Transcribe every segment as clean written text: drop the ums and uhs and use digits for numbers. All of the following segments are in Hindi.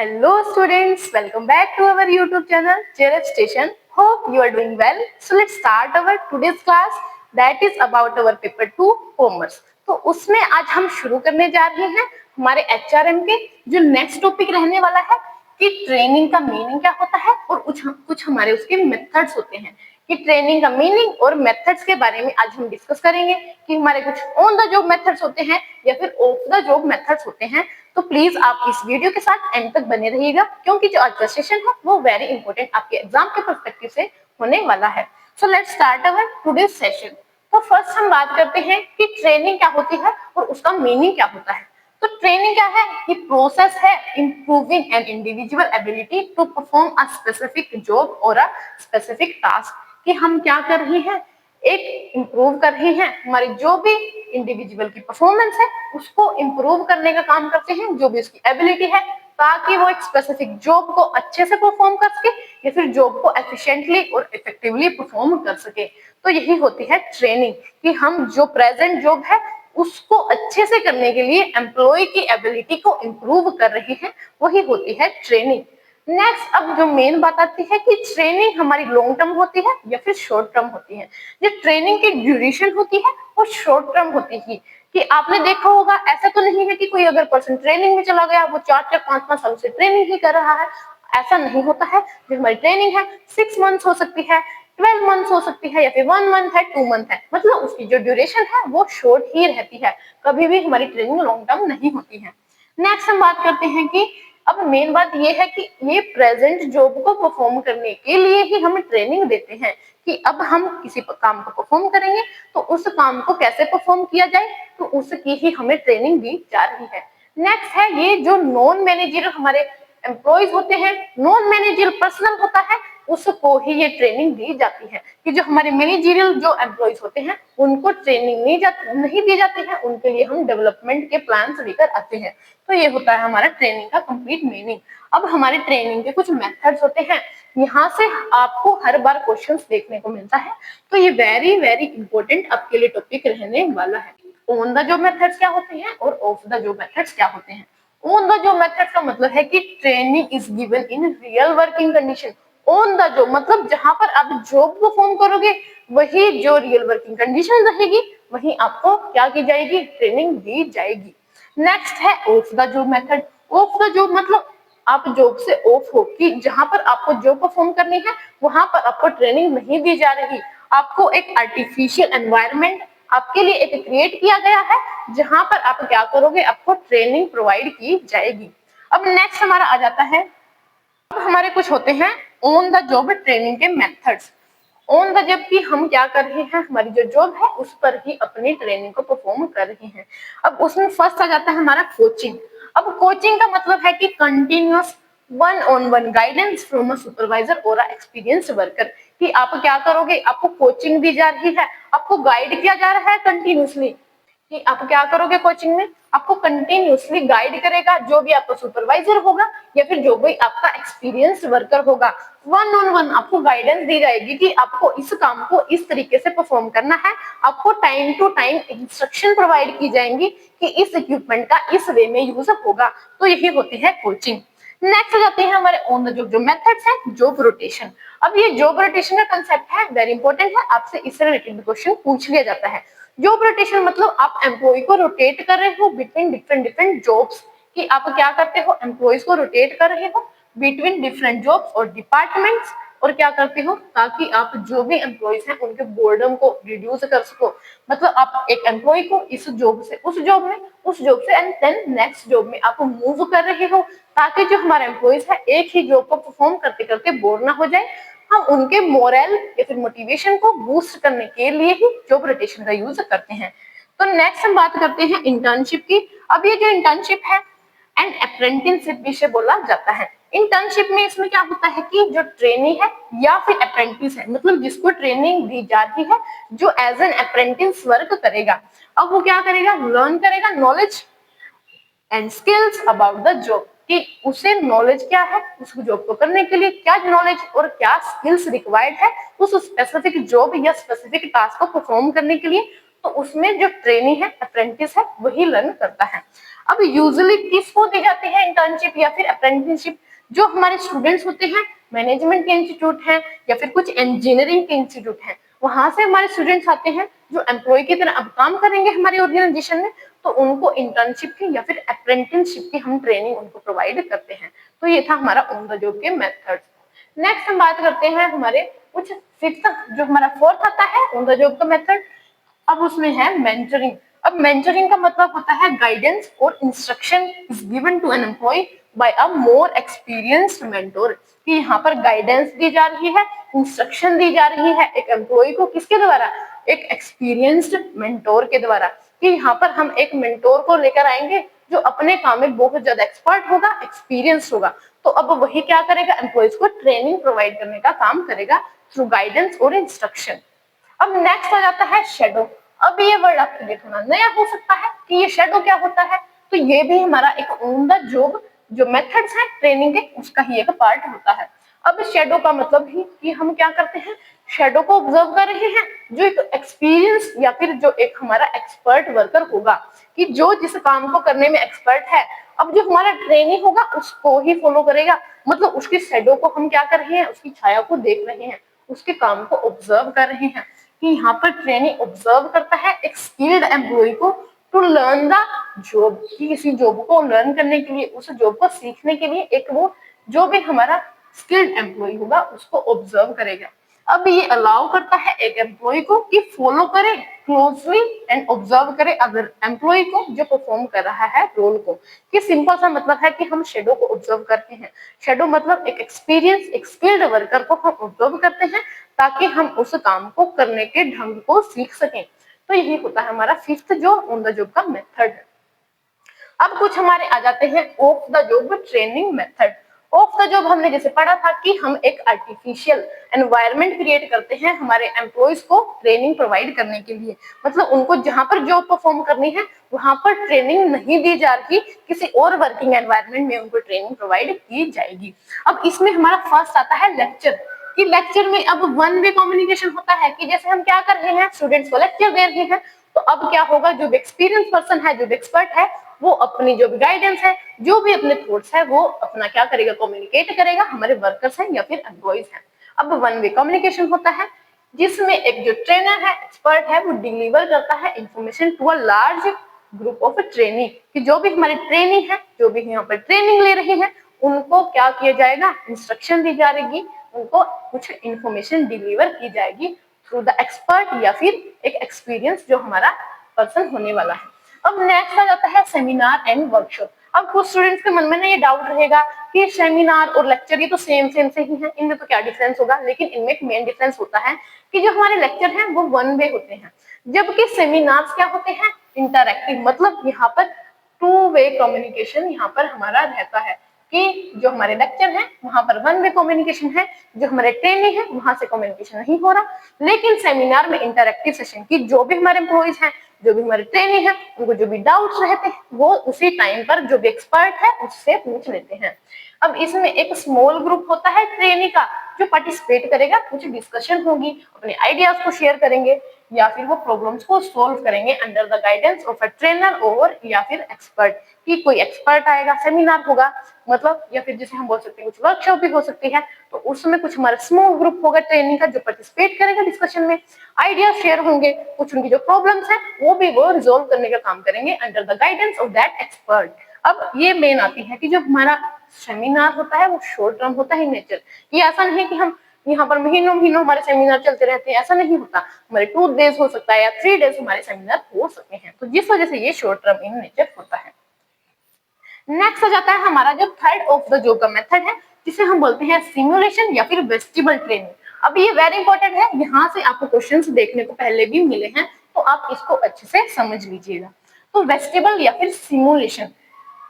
Hello students, welcome back to our YouTube channel JRF Station. Hope you are doing well. So let's start our today's class that is about our paper 2 commerce. तो उसमें आज हम शुरू करने जा रहे हैं हमारे HRM के जो नेक्स्ट टॉपिक रहने वाला है कि ट्रेनिंग का मीनिंग क्या होता है और कुछ हमारे उसके मेथड्स होते हैं कि ट्रेनिंग का मीनिंग और मेथड्स के बारे में आज हम डिस्कस करेंगे कि हमारे कुछ ऑन द जॉब मेथड्स होते हैं या फिर ऑफ द जॉब मेथड्स होते हैं। तो प्लीज आप इस वीडियो के साथ एंड तक बने रहिएगा क्योंकि जो आज का सेशन है वो वेरी इंपॉर्टेंट आपके एग्जाम के पर्सपेक्टिव से होने वाला है। So let's start our today's session. तो फर्स्ट हम बात करते हैं कि ट्रेनिंग क्या होती है और उसका मीनिंग क्या होता है। तो ट्रेनिंग क्या है कि प्रोसेस है improving an individual ability to perform a specific job और अ स्पेसिफिक टास्क, कि हम क्या कर रहे हैं, एक इम्प्रूव कर रहे हैं हमारी जो भी इंडिविजुअल की परफॉर्मेंस है उसको इम्प्रूव करने का काम करते हैं, जो भी उसकी एबिलिटी है, ताकि वो एक स्पेसिफिक जॉब को अच्छे से परफॉर्म कर सके या फिर जॉब को एफिशिएंटली और इफेक्टिवली परफॉर्म कर सके। तो यही होती है ट्रेनिंग कि हम जो प्रेजेंट जॉब है उसको अच्छे से करने के लिए एम्प्लॉय की एबिलिटी को इम्प्रूव कर रहे हैं, वही होती है ट्रेनिंग। नेक्स्ट अब जो मेन बात आती है कि ट्रेनिंग हमारी लॉन्ग टर्म होती है या फिर शॉर्ट टर्म होती है। जो ट्रेनिंग की ड्यूरेशन होती है वो शॉर्ट टर्म होती है कि आपने देखा होगा ऐसा तो नहीं है कि कोई अगर पर्सन ट्रेनिंग में चला गया वो 4-4 5-5 साल से ट्रेनिंग ही कर रहा है, ऐसा नहीं होता है। जो हमारी ट्रेनिंग है 6 मंथ्स हो सकती है, 12 मंथ्स हो सकती है या फिर 1 मंथ है, 2 मंथ है, मतलब उसकी जो ड्यूरेशन है वो शॉर्ट ही रहती है, कभी भी हमारी ट्रेनिंग लॉन्ग टर्म नहीं होती है। नेक्स्ट हम बात करते हैं कि अब मेन बात ये है कि ये प्रेजेंट जॉब को परफॉर्म करने के लिए ही हमें ट्रेनिंग देते हैं कि अब हम किसी काम को परफॉर्म करेंगे तो उस काम को कैसे परफॉर्म किया जाए, तो उसकी ही हमें ट्रेनिंग दी जा रही है। नेक्स्ट है ये जो नॉन मैनेजरियल हमारे एम्प्लॉयज होते हैं, नॉन मैनेजरियल पर्सनल होता है, उसको ही ये ट्रेनिंग दी जाती है कि जो हमारे मैनेजरियल जो एम्प्लॉयज होते हैं उनको ट्रेनिंग नहीं दी जाती है, उनके लिए हम डेवलपमेंट के प्लान्स लेकर आते हैं। तो ये होता है हमारा ट्रेनिंग का कंप्लीट मीनिंग। अब हमारे ट्रेनिंग के कुछ मेथड्स होते हैं, यहाँ से आपको हर बार क्वेश्चंस देखने को मिलता है, तो ये वेरी वेरी इंपॉर्टेंट आपके लिए टॉपिक रहने वाला है। ऑन द जॉब मेथड्स क्या होते हैं और ऑफ द जॉब मेथड्स क्या होते हैं। ऑन द जॉब मेथड का मतलब है कि training is given in real working condition. On the job मतलब जहां पर आप जॉब परफॉर्म करोगे वही जो रियल वर्किंग कंडीशन रहेगी वही आपको क्या की जाएगी, ट्रेनिंग दी जाएगी। नेक्स्ट है of the job method. Of the job मतलब आप जॉब से ऑफ हो कि जहां पर आपको जॉब परफॉर्म करनी है वहां पर आपको ट्रेनिंग नहीं दी जा रही, आपको एक आर्टिफिशियल एनवायरनमेंट आपके लिए एक क्रिएट किया गया है जहां पर आप क्या करोगे, आपको ट्रेनिंग प्रोवाइड की जाएगी। अब नेक्स्ट हमारा आ जाता है, अब हमारे कुछ होते हैं ऑन द जॉब ट्रेनिंग के मेथड्स। ऑन द जॉब की हम क्या कर रहे हैं, हमारी जो जॉब है उस पर ही अपनी ट्रेनिंग को परफॉर्म कर रहे हैं। अब उसमें फर्स्ट आ जाता है हमारा कोचिंग। अब कोचिंग का मतलब है कि continuous one on one guidance from a supervisor और एक्सपीरियंस्ड वर्कर, कि आप क्या करोगे, आपको कोचिंग दी जा रही है, आपको गाइड किया जा रहा है कंटिन्यूअसली कि आप क्या करोगे, कोचिंग में आपको कंटिन्यूअसली गाइड करेगा जो भी आपका सुपरवाइजर होगा या फिर जो भी आपका एक्सपीरियंस्ड वर्कर होगा। वन ऑन वन आपको गाइडेंस दी जाएगी कि आपको इस काम को इस तरीके से परफॉर्म करना है, आपको time to time instruction provide की जाएंगी कि इस इक्विपमेंट का इस वे में यूज होगा। तो यही होती है कोचिंग। नेक्स्ट जाते हैं हमारे ऑन द जॉब जो मेथड्स हैं, जॉब रोटेशन। अब ये जॉब रोटेशन का कंसेप्ट है, वेरी इंपॉर्टेंट है, आपसे इससे रिलेटेड क्वेश्चन पूछ लिया जाता है। जॉब रोटेशन मतलब आप एम्प्लॉय को रोटेट कर रहे हो बिटवीन डिफरेंट डिफरेंट जॉब्स, कि आप क्या करते हो, एम्प्लॉयज को रोटेट कर रहे हो बिटवीन डिफरेंट जॉब्स और डिपार्टमेंट्स, और क्या करते हो ताकि आप जो भी एम्प्लॉयज हैं उनके बोर्डम को रिड्यूस कर सको। मतलब आप एक एम्प्लॉय को इस जॉब से उस जॉब में, उस जॉब से एंड देन नेक्स्ट जॉब में आप मूव कर रहे हो, ताकि जो हमारे एम्प्लॉयज है एक ही जॉब को परफॉर्म करते करते बोर ना हो जाए। हम उनके मोरल या फिर मोटिवेशन को बूस्ट करने के लिए ही जॉब रोटेशन का यूज करते हैं। तो नेक्स्ट हम बात करते हैं इंटर्नशिप की। अब ये जो इंटर्नशिप है एंड अप्रेंटिसशिप विषय बोला जाता है। इंटर्नशिप में इसमें क्या होता है कि जो ट्रेनी है या फिर अप्रेंटिस है, मतलब जिसको ट्रेनिंग दी जाती है, जो एज एन अप्रेंटिस वर्क करेगा, अब वो क्या करेगा, लर्न करेगा knowledge and skills about the job, कि उसे नॉलेज क्या है, उस जॉब को करने के लिए क्या नॉलेज और क्या स्किल्स रिक्वायर्ड है उस स्पेसिफिक जॉब या स्पेसिफिक टास्क को परफॉर्म करने के लिए। तो उसमें जो ट्रेनी है, अप्रेंटिस है, वही लर्न करता है। अब यूजुअली किसको दी जाती है इंटर्नशिप या फिर अप्रेंटिसशिप? जो हमारे स्टूडेंट्स होते हैं, मैनेजमेंट के इंस्टीट्यूट हैं या फिर कुछ इंजीनियरिंग के इंस्टीट्यूट हैं, वहां से हमारे स्टूडेंट्स आते हैं जो एम्प्लॉय की तरह अब काम करेंगे हमारे ऑर्गेनाइजेशन में, तो उनको इंटर्नशिप की या फिर अप्रेंटिसशिप की हम ट्रेनिंग उनको प्रोवाइड करते हैं। तो ये था हमारा ऑन द जॉब के मेथड्स। नेक्स्ट हम बात करते हैं हमारे कुछ फिफ्थ, जो हमारा फोर्थ आता है ऑन द जॉब का मेथड। अब उसमें है मेंटरिंग। अब मेंटरिंग का मतलब होता है गाइडेंस और instruction is given to an employee by a more experienced mentor, कि यहाँ पर गाइडेंस दी जा रही है, इंस्ट्रक्शन दी जा रही है एक एम्प्लॉय को, किसके द्वारा? एक एक्सपीरियंस्ड मेंटोर के द्वारा, कि यहाँ पर हम एक मेंटोर को लेकर आएंगे जो अपने काम में बहुत ज्यादा एक्सपर्ट होगा, एक्सपीरियंस होगा। तो अब वही क्या करेगा? एम्प्लॉयज को ट्रेनिंग प्रोवाइड करने का काम करेगा थ्रू गाइडेंस और इंस्ट्रक्शन। अब नेक्स्ट आ जाता है शेडो। अब ये वर्ड आपके लिए थोड़ा नया हो सकता है कि ये शेडो क्या होता है, तो ये भी हमारा एक ऑन द जॉब जो मेथड्स है ट्रेनिंग के, उसका ही एक पार्ट होता है। अब शेडो का मतलब ही कि हम क्या करते हैं, शेडो को ऑब्जर्व कर रहे हैं जो एक एक्सपीरियंस या फिर जो एक हमारा एक्सपर्ट वर्कर होगा, कि जो जिस काम को करने में एक्सपर्ट है, अब जो हमारा ट्रेनी होगा उसको ही फॉलो करेगा, मतलब उसकी शेडो को हम क्या कर रहे हैं, उसकी छाया को देख रहे हैं, उसके काम को ऑब्जर्व कर रहे हैं। कि यहाँ पर ट्रेनी ऑब्जर्व करता है एक स्किल्ड एम्प्लॉय को टू लर्न द जॉब, कि किसी जॉब को लर्न करने के लिए, उस जॉब को सीखने के लिए एक वो जो भी हमारा स्किल्ड एम्प्लॉय होगा उसको ऑब्जर्व करेगा। अब ये अलाउ करता है एक एम्प्लॉय को कि फॉलो करे क्लोजली एंड ऑब्जर्व करे अदर एम्प्लॉय को जो परफॉर्म कर रहा है रोल को। कि सिंपल सा मतलब है कि हम शेडो को ऑब्जर्व करते हैं। शेडो मतलब एक एक्सपीरियंस, एक स्किल्ड वर्कर को हम ऑब्जर्व करते हैं ताकि हम उस काम को करने के ढंग को सीख सकें। तो यही होता है हमारा फिफ्थ जो ऑन द जॉब का मेथड है। अब कुछ हमारे आ जाते हैं of the job training method. Of the job हमने जैसे पढ़ा था कि हम एक आर्टिफिशियल एनवायरनमेंट क्रिएट करते हैं हमारे एम्प्लॉयज को ट्रेनिंग प्रोवाइड करने के लिए, मतलब उनको जहां पर जॉब परफॉर्म करनी है वहां पर ट्रेनिंग नहीं दी जा रही, किसी और वर्किंग एनवायरनमेंट में उनको ट्रेनिंग प्रोवाइड की जाएगी। अब इसमें हमारा फर्स्ट आता है लेक्चर, कि लेक्चर में अब वन वे कम्युनिकेशन होता है, कि जैसे हम क्या कर रहे हैं, स्टूडेंट्स को लेक्चर दे रहे हैं, तो अब क्या होगा, जो एक्सपीरियंस पर्सन है, जो एक्सपर्ट है, वो अपनी जो भी गाइडेंस है, जो भी अपने थॉट्स है, वो अपना क्या करेगा, कम्युनिकेट करेगा हमारे वर्कर्स हैं या फिर एम्प्लॉइज हैं। अब वन वे कम्युनिकेशन होता है जिसमें एक जो ट्रेनर है, एक्सपर्ट है, वो डिलीवर करता है information to a large group of trainee, कि जो भी हमारे ट्रेनी है, जो भी यहाँ पर ट्रेनिंग ले रहे हैं, उनको क्या किया जाएगा, इंस्ट्रक्शन दी जाएगी, उनको कुछ इंफॉर्मेशन डिलीवर की जाएगी थ्रू द एक्सपर्ट या फिर एक एक्सपीरियंस जो हमारा पर्सन होने वाला है। अब नेक्स्ट आ जाता है सेमिनार एंड वर्कशॉप। अब कुछ स्टूडेंट्स के मन में ना ये डाउट रहेगा कि सेमिनार और लेक्चर ये तो सेम से ही है, इनमें तो क्या डिफरेंस होगा, लेकिन इनमें एक मेन डिफरेंस होता है कि जो हमारे लेक्चर हैं वो वन वे होते हैं, जबकि सेमिनार्स क्या होते हैं, इंटरैक्टिव, मतलब यहाँ पर टू वे कम्युनिकेशन यहाँ पर हमारा रहता है, कि जो हमारे लेक्चर हैं वहां पर वन वे कम्युनिकेशन है, जो हमारे ट्रेनिंग है वहां से कम्युनिकेशन नहीं हो रहा। लेकिन सेमिनार में इंटरैक्टिव सेशन, की जो भी हमारे एम्प्लॉइज हैं, जो भी हमारे ट्रेनिंग है, उनको जो भी डाउट्स रहते हैं वो उसी टाइम पर जो भी एक्सपर्ट है उससे पूछ लेते हैं। अब इसमें एक स्मॉल ग्रुप होता है ट्रेनी का जो पार्टिसिपेट करेगा, कुछ डिस्कशन होगी, अपने आइडियाज को शेयर करेंगे या फिर वो प्रॉब्लम्स को सॉल्व करेंगे under the guidance of a trainer और या फिर एक्सपर्ट, कि कोई एक्सपर्ट आएगा, सेमिनार होगा मतलब, या फिर जैसे हम बोल सकते हैं कुछ वर्कशॉप भी हो सकती है, तो उसमें कुछ हमारा स्मॉल ग्रुप होगा ट्रेनिंग का जो पार्टिसिपेट करेगा डिस्कशन में, आइडिया शेयर होंगे, कुछ उनकी जो प्रॉब्लम्स है वो भी वो रिजोल्व करने का काम करेंगे under the guidance of that expert. अब ये मेन आती है कि जो हमारा सेमिनार होता है वो शॉर्ट टर्म होता है नेचर, ये ऐसा नहीं कि हम यहाँ पर महीनों महीनों हमारे सेमिनार चलते रहते हैं, ऐसा नहीं होता, हमारे 2 डेज हो सकता है या 3 डेज हमारे सेमिनार हो सकते हैं, तो जिस वजह से ये शॉर्ट टर्म इन नेचर होता है। नेक्स्ट आ जाता है हमारा जो थर्ड ऑफ द जॉब का मेथड है, जिसे हम बोलते हैं सिमुलेशन या फिर वेस्टिबल ट्रेनिंग। अब ये वेरी इंपॉर्टेंट है, यहाँ से आपको क्वेश्चंस देखने को पहले भी मिले हैं, तो आप इसको अच्छे से समझ लीजिएगा। तो वेस्टिबल या फिर सिमुलेशन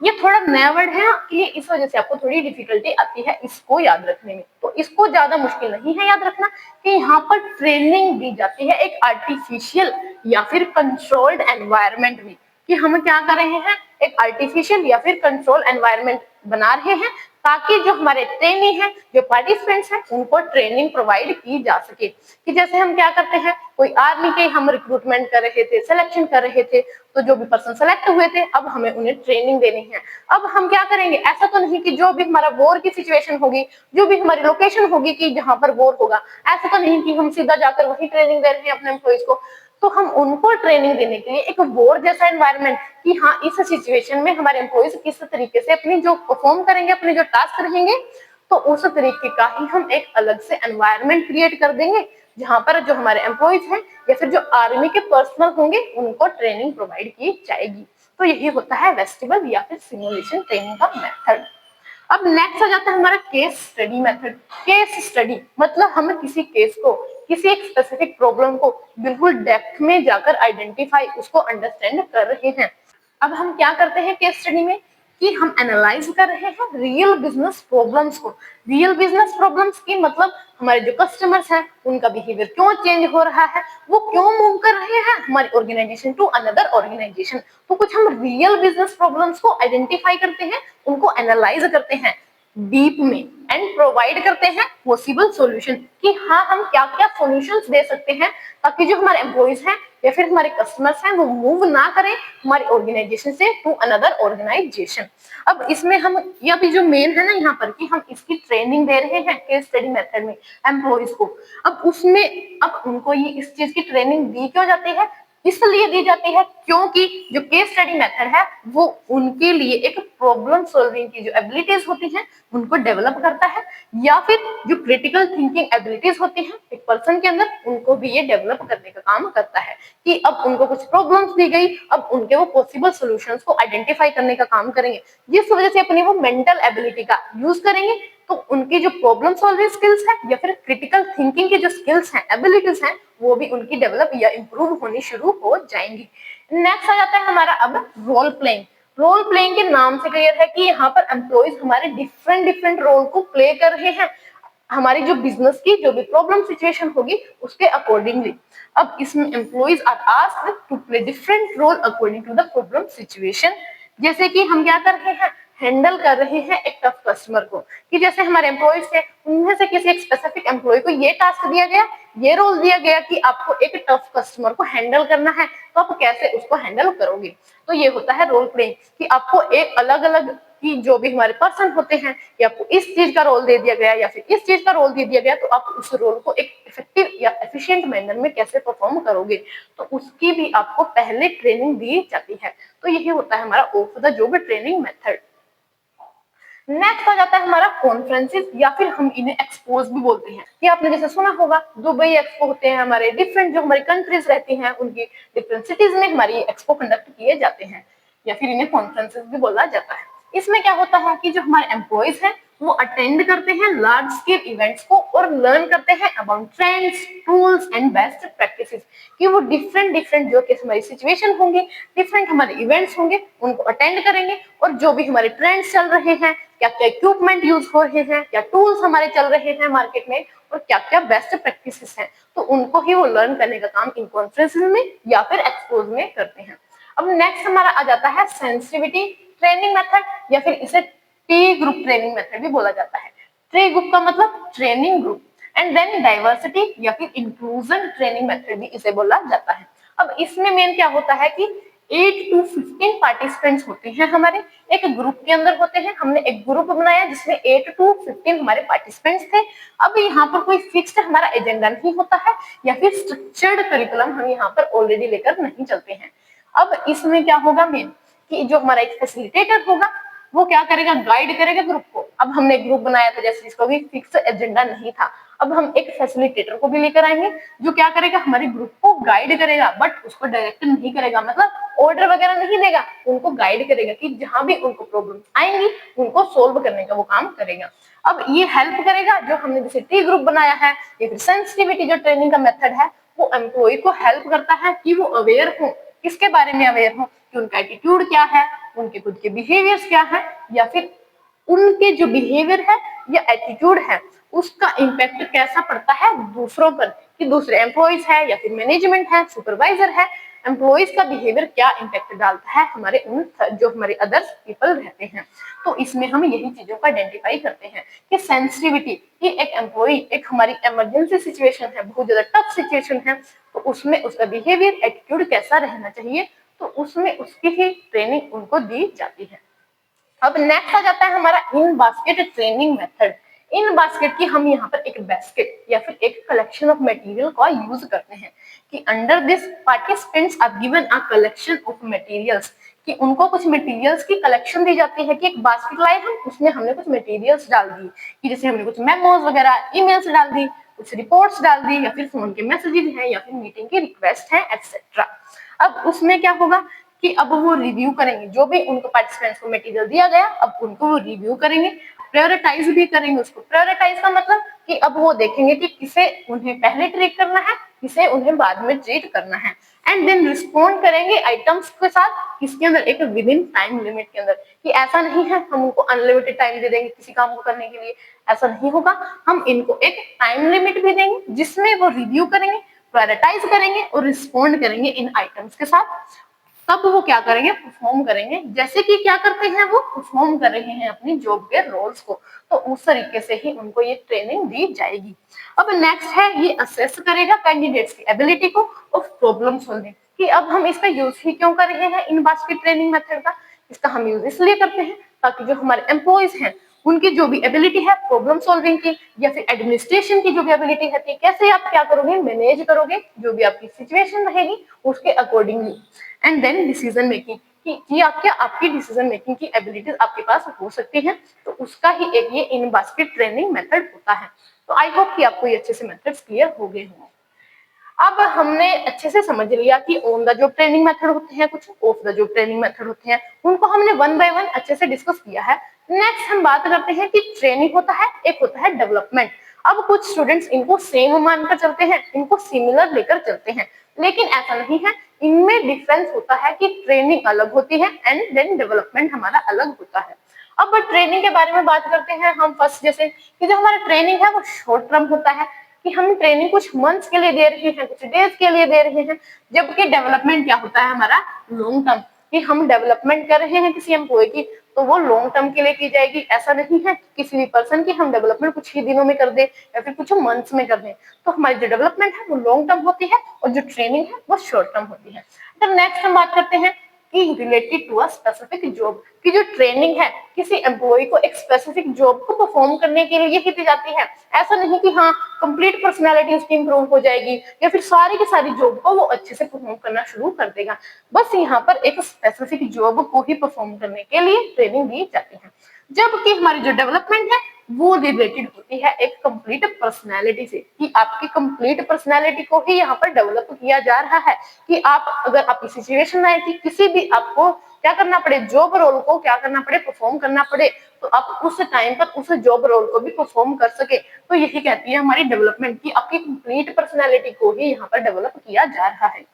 ये थोड़ा नया वर्ड है, ये इस वजह से आपको थोड़ी डिफिकल्टी आती है इसको याद रखने में, तो इसको ज्यादा मुश्किल नहीं है याद रखना, कि यहाँ पर ट्रेनिंग दी जाती है एक आर्टिफिशियल या फिर कंट्रोल्ड एनवायरनमेंट में, कि हम क्या कर रहे हैं, एक आर्टिफिशियल या फिर कंट्रोल एनवायरनमेंट बना रहे हैं ताकि जो हमारे ट्रेनी हैं, जो पार्टिसिपेंट्स हैं, उनको ट्रेनिंग प्रोवाइड की जा सके। कि जैसे हम क्या करते हैं, कोई आर्मी के हम रिक्रूटमेंट कर रहे थे, सिलेक्शन कर रहे थे, तो जो भी पर्सन सेलेक्ट हुए थे अब हमें उन्हें ट्रेनिंग देनी है। अब हम क्या करेंगे, ऐसा तो नहीं कि जो भी हमारा वॉर की सिचुएशन होगी, जो भी हमारी लोकेशन होगी कि जहां पर वॉर होगा, ऐसा तो नहीं कि हम सीधा जाकर वही ट्रेनिंग दे रहे हैं अपने एम्प्लॉइज को। तो हम उनको ट्रेनिंग देने के लिए एक वॉर जैसा एनवायरनमेंट, कि हाँ इस सिचुएशन में हमारे एम्प्लॉइज किस तरीके से अपनी जो परफॉर्म करेंगे, अपने जो टास्क रहेंगे, तो उस तरीके का ही हम एक अलग से एनवायरनमेंट क्रिएट कर देंगे जहां पर जो हमारे एम्प्लॉइज हैं या फिर जो आर्मी के पर्सनल होंगे उनको ट्रेनिंग प्रोवाइड की जाएगी। तो यही होता है वेस्टिबल या फिर सिमुलेशन ट्रेनिंग का मेथड। अब नेक्स्ट आ जाता है हमारा case study method. Case study मतलब हम किसी केस को, किसी एक स्पेसिफिक प्रॉब्लम को बिल्कुल डेप्थ में जाकर आइडेंटिफाई, उसको अंडरस्टैंड कर रहे हैं। अब हम क्या करते हैं केस स्टडी में, कि हम एनालाइज कर रहे हैं रियल बिजनेस प्रॉब्लम्स को। रियल बिजनेस प्रॉब्लम्स की मतलब हमारे जो कस्टमर्स हैं उनका बिहेवियर क्यों चेंज हो रहा है, वो क्यों मूव कर रहे हैं हमारी ऑर्गेनाइजेशन टू अनदर ऑर्गेनाइजेशन। तो कुछ हम रियल बिजनेस प्रॉब्लम्स को आइडेंटिफाई करते हैं, उनको एनालाइज करते हैं डीप में एंड प्रोवाइड करते हैं पॉसिबल सॉल्यूशन, कि हाँ हम क्या क्या सॉल्यूशंस दे सकते हैं ताकि जो हमारे एम्प्लॉइज हैं या फिर हमारे कस्टमर्स हैं वो मूव ना करें हमारी ऑर्गेनाइजेशन से टू अनदर ऑर्गेनाइजेशन। अब इसमें हम ये भी जो मेन है ना यहाँ पर, कि हम इसकी ट्रेनिंग दे रहे हैं केस स्टडी मेथड में एम्प्लॉइज को। अब उसमें अब उनको ये इस चीज की ट्रेनिंग दी क्यों जाती है, इसलिए दी जाती है क्योंकि जो केस स्टडी मेथड है वो उनके लिए एक प्रॉब्लम सॉल्विंग की जो एबिलिटीज होती हैं उनको डेवलप करता है, या फिर जो क्रिटिकल थिंकिंग एबिलिटीज होती हैं एक पर्सन के अंदर उनको भी ये डेवलप करने का काम करता है। कि अब उनको कुछ प्रॉब्लम्स दी गई, अब उनके वो पॉसिबल सॉल्यूशंस को आइडेंटिफाई करने का काम करेंगे, जिस वजह से अपनी वो मेंटल एबिलिटी का यूज करेंगे, तो उनकी जो प्रॉब्लम सॉल्विंग स्किल्स है या फिर क्रिटिकल थिंकिंग की जो स्किल्स हैं, एबिलिटीज हैं, वो भी उनकी डेवलप या इंप्रूव होनी शुरू हो जाएंगी। नेक्स्ट आ जाता है हमारा अब रोल प्लेइंग। रोल प्लेइंग के नाम से क्लियर है कि यहाँ पर एम्प्लॉइज हमारे डिफरेंट डिफरेंट रोल को प्ले कर रहे हैं हमारी जो बिजनेस की जो भी प्रॉब्लम सिचुएशन होगी उसके अकॉर्डिंगली। अब इसमें employees are asked to play different role according to the problem situation. जैसे कि हम क्या कर रहे हैं, हैंडल कर रहे हैं एक टफ कस्टमर को, कि जैसे हमारे एम्प्लॉइज थे उनमें से किसी एक स्पेसिफिक एम्प्लॉय को ये टास्क दिया गया, ये रोल दिया गया कि आपको एक टफ कस्टमर को हैंडल करना है, तो आप कैसे उसको हैंडल करोगे। तो ये होता है रोल प्लेइंग, कि आपको एक अलग अलग कि जो भी हमारे पर्सन होते हैं कि आपको इस चीज का रोल दे दिया गया या फिर इस चीज का रोल दे दिया गया, तो आप उस रोल को एक इफेक्टिव या एफिशिएंट मैनर में कैसे परफॉर्म करोगे, तो उसकी भी आपको पहले ट्रेनिंग दी जाती है। तो यही होता है हमारा off the job training method. Next आ जाता है हमारा कॉन्फ्रेंसेस या फिर हम इन्हें एक्सपोज भी बोलते हैं। ये आपने जैसे सुना होगा दुबई एक्सपो होते हैं, हमारे डिफरेंट जो हमारी कंट्रीज रहती हैं उनकी डिफरेंट सिटीज में हमारी एक्सपो कंडक्ट किए जाते हैं, या फिर इन्हें कॉन्फ्रेंसेस भी बोला जाता है। इसमें क्या होता है कि जो हमारे एम्प्लॉइज हैं वो अटेंड करते हैं लार्ज स्केल इवेंट्स को और लर्न करते हैं about trends, tools and best practices, कि वो डिफरेंट डिफरेंट जो कि हमारी सिचुएशन होंगी, डिफरेंट हमारे इवेंट्स होंगे, उनको अटेंड करेंगे और जो भी हमारे ट्रेंड्स चल रहे हैं, क्या क्या इक्विपमेंट यूज हो रहे हैं, क्या टूल्स हमारे चल रहे हैं मार्केट में और क्या क्या बेस्ट प्रैक्टिसेस हैं, तो उनको ही वो लर्न करने का काम इन कॉन्फ्रेंसेस में या फिर एक्सपोज में करते हैं। अब नेक्स्ट हमारा आ जाता है सेंसिटिविटी ट्रेनिंग मेथड, या फिर इसे टी ग्रुप ट्रेनिंग मेथड भी बोला जाता है। ट्री ग्रुप का मतलब training group, and then diversity या फिर इंक्लूजन ट्रेनिंग मेथड भी इसे बोला जाता है। अब इसमें मेन क्या होता है कि 8 to 15 पार्टिसिपेंट्स होते हैं हमारे एक ग्रुप के अंदर होते हैं। हमने एक ग्रुप बनाया जिसमें 8 to 15 हमारे पार्टिसिपेंट्स थे। अब यहाँ पर कोई फिक्स्ड हमारा एजेंडा नहीं होता है या फिर स्ट्रक्चर्ड करिकुलम हम यहाँ पर ऑलरेडी लेकर नहीं चलते हैं। अब इसमें क्या होगा मेन, कि जो हमारा एक फैसिलिटेटर होगा वो क्या करेगा, गाइड करेगा ग्रुप को। अब हमने ग्रुप बनाया था जैसे जिसका भी फिक्स एजेंडा नहीं था, अब हम एक फैसिलिटेटर को भी लेकर आएंगे जो क्या करेगा, हमारे ग्रुप को गाइड करेगा, बट उसको डायरेक्ट नहीं करेगा, मतलब ऑर्डर वगैरह नहीं देगा, उनको गाइड करेगा कि जहां भी उनको प्रॉब्लम आएंगी उनको सोल्व करने का वो काम करेगा। अब ये हेल्प करेगा जो हमने जैसे टी ग्रुप बनाया है या फिर सेंसिटिविटी जो ट्रेनिंग का मेथड है, वो एम्प्लॉय को हेल्प करता है कि वो अवेयर हो, किसके बारे में अवेयर हो, कि उनका एटीट्यूड क्या है, उनके खुद के बिहेवियर्स क्या है, या फिर उनके जो बिहेवियर है या एटीट्यूड है उसका इम्पैक्ट कैसा पड़ता है दूसरों पर, कि दूसरे एम्प्लॉइज है या फिर मैनेजमेंट है, सुपरवाइजर है, एम्प्लॉइज का बिहेवियर क्या इम्पैक्ट डालता है हमारे उन जो हमारे अदर्स पीपल रहते हैं। तो इसमें हम यही चीजों को आइडेंटिफाई करते हैं कि सेंसिटिविटी, कि एक एम्प्लॉय एक हमारी इमरजेंसी सिचुएशन है, बहुत ज्यादा टफ सिचुएशन है, तो उसमें उसका बिहेवियर एटीट्यूड कैसा रहना चाहिए, तो उसमें उसकी ही ट्रेनिंग उनको दी जाती है। अब नेक्स्ट आ जाता है हमारा in basket training method. In basket की हम यहाँ पर एक बास्केट या फिर एक कलेक्शन ऑफ मटेरियल का यूज करते हैं कि under this participants are given a collection of materials, कि उनको कुछ मटेरियल्स की कलेक्शन दी जाती है कि एक बास्केट लाए हम, उसमें हमने कुछ मटेरियल्स डाल दी, कि जैसे हमने कुछ मेमोज वगैरह ईमेल्स डाल दी, कुछ रिपोर्ट्स डाल दी, या फिर फोन के मैसेजेस हैं, या फिर मीटिंग की रिक्वेस्ट है, एक्सेट्रा। अब उसमें क्या होगा कि अब वो रिव्यू करेंगे, जो भी उनको पार्टिसिपेंट्स को मटेरियल दिया गया, अब उनको वो रिव्यू करेंगे, प्रायोरिटाइज भी करेंगे उसको। प्रायोरिटाइज का मतलब कि अब वो देखेंगे कि किसे उन्हें पहले ट्रीट करना है, किसे उन्हें बाद में ट्रीट करना है, एंड देन रिस्पॉन्ड करेंगे आइटम्स के साथ, किसके अंदर, एक विद इन टाइम लिमिट के अंदर, कि ऐसा नहीं है हम उनको अनलिमिटेड टाइम दे देंगे किसी काम को करने के लिए, ऐसा नहीं होगा। हम इनको एक टाइम लिमिट भी देंगे जिसमें वो रिव्यू करेंगे, प्रायोरिटाइज करेंगे और रिस्पॉन्ड करेंगे इन आइटम्स के साथ। तब वो क्या करेंगे, परफॉर्म करेंगे, जैसे कि क्या करते हैं, वो परफॉर्म कर रहे हैं अपनी जॉब के रोल्स को, तो उस तरीके से ही उनको ये ट्रेनिंग दी जाएगी। अब नेक्स्ट है, ये असेस करेगा कैंडिडेट्स की एबिलिटी को ऑफ प्रॉब्लम सॉल्विंग, कि अब हम इसका यूज ही क्यों कर रहे हैं इन बास्केट ट्रेनिंग मेथड का। इसका हम यूज इसलिए करते हैं ताकि जो हमारे एम्प्लॉइज हैं उनकी जो भी एबिलिटी है प्रॉब्लम सॉल्विंग की, या फिर एडमिनिस्ट्रेशन की जो भी एबिलिटी है, कैसे आप क्या करोगे, मैनेज करोगे जो भी आपकी सिचुएशन रहेगी उसके accordingly, and then decision making, कि आप क्या आपकी डिसीजन मेकिंग की एबिलिटीज आपके पास हो सकती हैं, तो उसका ही एक ये इन बास्केट ट्रेनिंग मेथड होता है। तो आई होप कि आपको ये अच्छे से मेथड्स क्लियर हो गए होंगे। अब हमने अच्छे से समझ लिया कि on the job training method होते हैं, कुछ of the job training method होते हैं, उनको हमने वन बाय वन अच्छे से डिस्कस किया है। नेक्स्ट हम बात करते हैं कि ट्रेनिंग होता है, एक होता है डेवलपमेंट। अब कुछ स्टूडेंट्स इनको सेम मानकर चलते हैं, इनको सिमिलर लेकर चलते हैं, लेकिन ऐसा नहीं है, इनमें डिफरेंस होता है कि ट्रेनिंग अलग होती है एंड देन डेवलपमेंट हमारा अलग होता है। अब ट्रेनिंग के बारे में बात करते हैं हम फर्स्ट, जैसे कि जो हमारा ट्रेनिंग है वो शॉर्ट टर्म होता है, कि हम ट्रेनिंग कुछ मंथ्स के लिए दे रहे हैं, कुछ डेज के लिए दे रहे हैं, जबकि डेवलपमेंट क्या होता है हमारा लॉन्ग टर्म, कि हम डेवलपमेंट कर रहे हैं किसी एम्प्लॉय की तो वो लॉन्ग टर्म के लिए की जाएगी। ऐसा नहीं है कि किसी भी पर्सन की हम डेवलपमेंट कुछ ही दिनों में कर दे या फिर कुछ मंथ्स में कर दे, तो हमारी जो डेवलपमेंट है वो लॉन्ग टर्म होती है और जो ट्रेनिंग है वो शॉर्ट टर्म होती है। तो नेक्स्ट हम बात करते हैं कि related to a specific job, की जो ट्रेनिंग है किसी एम्प्लॉय को एक स्पेसिफिक जॉब को परफॉर्म करने के लिए ही दी जाती है। ऐसा नहीं कि हाँ कंप्लीट पर्सनालिटी उसकी इंप्रूव हो जाएगी या फिर सारी की सारी जॉब को वो अच्छे से परफॉर्म करना शुरू कर देगा, बस यहाँ पर एक स्पेसिफिक जॉब को ही परफॉर्म करने के लिए ट्रेनिंग दी जाती है। जबकि हमारी जो डेवलपमेंट है वो रिलेटेड होती है एक कंप्लीट पर्सनालिटी से, कि आपकी कंप्लीट पर्सनालिटी को ही यहाँ पर डेवलप किया जा रहा है, कि आप अगर आपकी सिचुएशन आए कि किसी भी आपको क्या करना पड़े, जॉब रोल को क्या करना पड़े, परफॉर्म करना पड़े, तो आप उस टाइम पर उस जॉब रोल को भी परफॉर्म कर सके, तो यही कहती है हमारी डेवलपमेंट की आपकी कंप्लीट पर्सनालिटी को ही यहाँ पर डेवलप किया जा रहा है।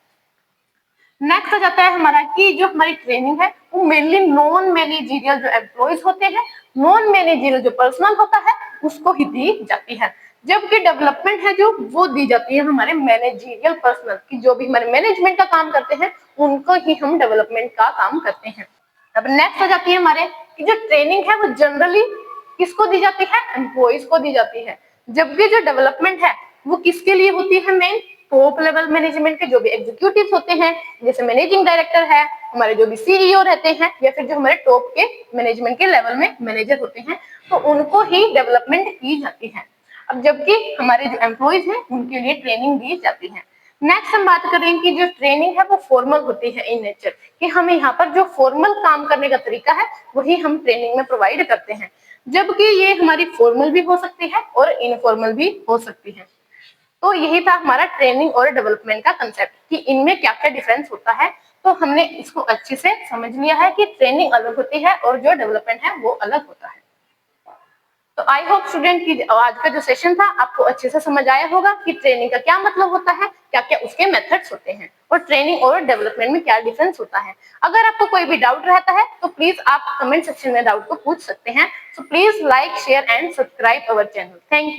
नेक्स्ट आ जाता है हमारा कि जो हमारी ट्रेनिंग है वो मेनली नॉन मैनेजरियल जो एम्प्लॉइज होते हैं, नॉन मैनेजरियल जो पर्सनल होता है उसको ही दी जाती है, जबकि डेवलपमेंट है जो वो दी जाती है हमारे मैनेजरियल पर्सनल, की जो भी हमारे मैनेजमेंट का काम करते हैं उनको ही हम डेवलपमेंट का काम करते हैं। अब नेक्स्ट आ जाती है हमारे कि जो ट्रेनिंग है वो जनरली किसको दी जाती है, एम्प्लॉइज को दी जाती है, जबकि जो डेवलपमेंट है वो किसके लिए होती है, मेन टॉप लेवल मैनेजमेंट के जो भी एग्जीक्यूटिव होते हैं, जैसे मैनेजिंग डायरेक्टर है, हमारे जो भी सीईओ रहते हैं, या फिर जो हमारे टॉप के मैनेजमेंट के लेवल में मैनेजर होते हैं, तो उनको ही डेवलपमेंट की जाती है। अब जबकि हमारे जो एम्प्लॉइज हैं उनके लिए ट्रेनिंग दी जाती है। नेक्स्ट हम बात करें कि जो ट्रेनिंग है वो फॉर्मल होती है इन नेचर, कि हमें यहाँ पर जो फॉर्मल काम करने का तरीका है वही हम ट्रेनिंग में प्रोवाइड करते हैं, जबकि ये हमारी फॉर्मल भी हो सकती है और इनफॉर्मल भी हो सकती है। तो यही था हमारा ट्रेनिंग और डेवलपमेंट का कंसेप्ट, कि इनमें क्या क्या डिफरेंस होता है। तो हमने इसको अच्छे से समझ लिया है कि ट्रेनिंग अलग होती है और जो डेवलपमेंट है वो अलग होता है। तो आई होप स्टूडेंट की आज का जो सेशन था आपको अच्छे से समझ आया होगा कि ट्रेनिंग का क्या मतलब होता है, क्या क्या उसके मेथड्स होते हैं और ट्रेनिंग और डेवलपमेंट में क्या डिफरेंस होता है। अगर आपको कोई भी डाउट रहता है तो प्लीज आप कमेंट सेक्शन में डाउट को पूछ सकते हैं। So please like share and subscribe our channel. Thank you.